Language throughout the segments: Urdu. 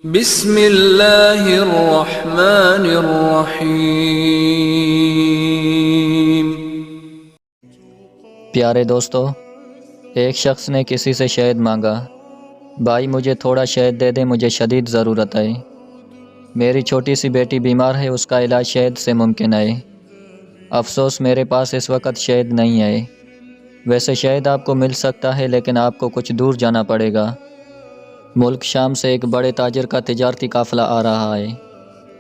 بسم اللہ الرحمن الرحیم۔ پیارے دوستو، ایک شخص نے کسی سے شہد مانگا، بھائی مجھے تھوڑا شہد دے دے، مجھے شدید ضرورت ہے، میری چھوٹی سی بیٹی بیمار ہے، اس کا علاج شہد سے ممکن ہے، افسوس میرے پاس اس وقت شہد نہیں ہے۔ ویسے شہد آپ کو مل سکتا ہے لیکن آپ کو کچھ دور جانا پڑے گا۔ ملک شام سے ایک بڑے تاجر کا تجارتی قافلہ آ رہا ہے،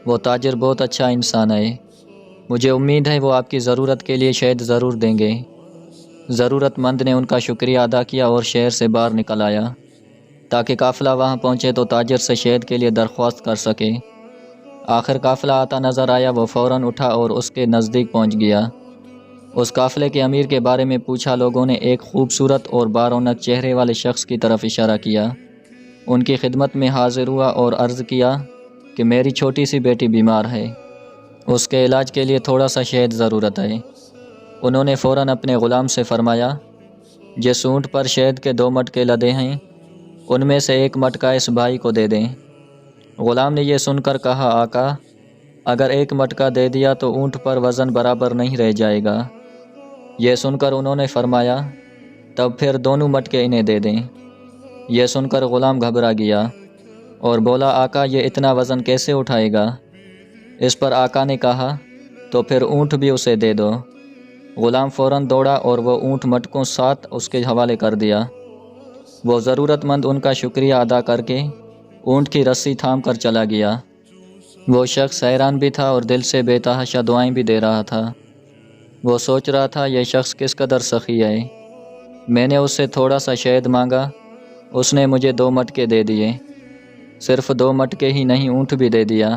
وہ تاجر بہت اچھا انسان ہے، مجھے امید ہے وہ آپ کی ضرورت کے لیے شہد ضرور دیں گے۔ ضرورت مند نے ان کا شکریہ ادا کیا اور شہر سے باہر نکل آیا تاکہ قافلہ وہاں پہنچے تو تاجر سے شہد کے لیے درخواست کر سکے۔ آخر قافلہ آتا نظر آیا، وہ فوراً اٹھا اور اس کے نزدیک پہنچ گیا۔ اس قافلے کے امیر کے بارے میں پوچھا، لوگوں نے ایک خوبصورت اور بارونق چہرے والے شخص کی طرف اشارہ کیا۔ ان کی خدمت میں حاضر ہوا اور عرض کیا کہ میری چھوٹی سی بیٹی بیمار ہے، اس کے علاج کے لیے تھوڑا سا شہد ضرورت ہے۔ انہوں نے فوراً اپنے غلام سے فرمایا، جس اونٹ پر شہد کے 2 مٹکے لدے ہیں ان میں سے 1 مٹکا اس بھائی کو دے دیں۔ غلام نے یہ سن کر کہا، آقا اگر 1 مٹکا دے دیا تو اونٹ پر وزن برابر نہیں رہ جائے گا۔ یہ سن کر انہوں نے فرمایا، تب پھر دونوں مٹکے انہیں دے دیں۔ یہ سن کر غلام گھبرا گیا اور بولا، آقا یہ اتنا وزن کیسے اٹھائے گا؟ اس پر آقا نے کہا، تو پھر اونٹ بھی اسے دے دو۔ غلام فوراً دوڑا اور وہ اونٹ مٹکوں ساتھ اس کے حوالے کر دیا۔ وہ ضرورت مند ان کا شکریہ ادا کر کے اونٹ کی رسی تھام کر چلا گیا۔ وہ شخص حیران بھی تھا اور دل سے بے تحاشا دعائیں بھی دے رہا تھا۔ وہ سوچ رہا تھا، یہ شخص کس قدر سخی ہے، میں نے اس سے تھوڑا سا شہد مانگا، اس نے مجھے 2 مٹکے دے دیے، صرف 2 مٹکے ہی نہیں اونٹ بھی دے دیا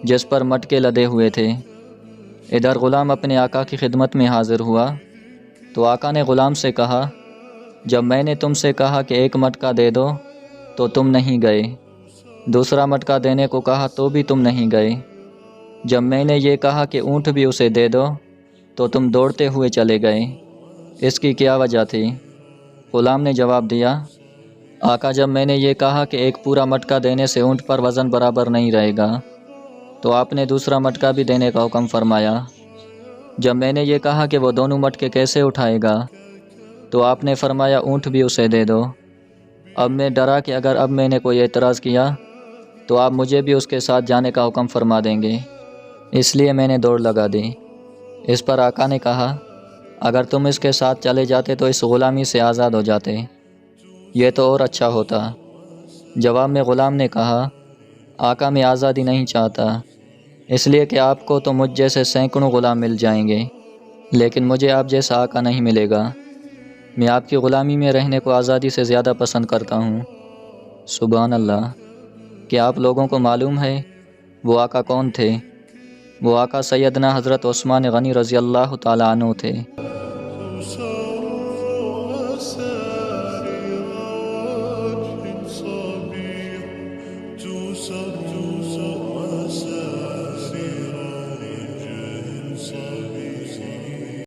جس پر مٹکے لدے ہوئے تھے۔ ادھر غلام اپنے آقا کی خدمت میں حاضر ہوا تو آقا نے غلام سے کہا، جب میں نے تم سے کہا کہ 1 مٹکا دے دو تو تم نہیں گئے، دوسرا مٹکا دینے کو کہا تو بھی تم نہیں گئے، جب میں نے یہ کہا کہ اونٹ بھی اسے دے دو تو تم دوڑتے ہوئے چلے گئے، اس کی کیا وجہ تھی؟ غلام نے جواب دیا، آقا جب میں نے یہ کہا کہ 1 پورا مٹکا دینے سے اونٹ پر وزن برابر نہیں رہے گا تو آپ نے دوسرا مٹکا بھی دینے کا حکم فرمایا۔ جب میں نے یہ کہا کہ وہ دونوں مٹکے کیسے اٹھائے گا تو آپ نے فرمایا اونٹ بھی اسے دے دو۔ اب میں ڈرا کہ اگر اب میں نے کوئی اعتراض کیا تو آپ مجھے بھی اس کے ساتھ جانے کا حکم فرما دیں گے، اس لیے میں نے دوڑ لگا دی۔ اس پر آقا نے کہا، اگر تم اس کے ساتھ چلے جاتے تو اس غلامی سے آزاد ہو جاتے، یہ تو اور اچھا ہوتا۔ جواب میں غلام نے کہا، آقا میں آزادی نہیں چاہتا، اس لیے کہ آپ کو تو مجھ جیسے سینکڑوں غلام مل جائیں گے لیکن مجھے آپ جیسا آقا نہیں ملے گا، میں آپ کی غلامی میں رہنے کو آزادی سے زیادہ پسند کرتا ہوں۔ سبحان اللہ! کیا آپ لوگوں کو معلوم ہے وہ آقا کون تھے؟ وہ آقا سیدنا حضرت عثمان غنی رضی اللہ تعالیٰ عنہ تھے۔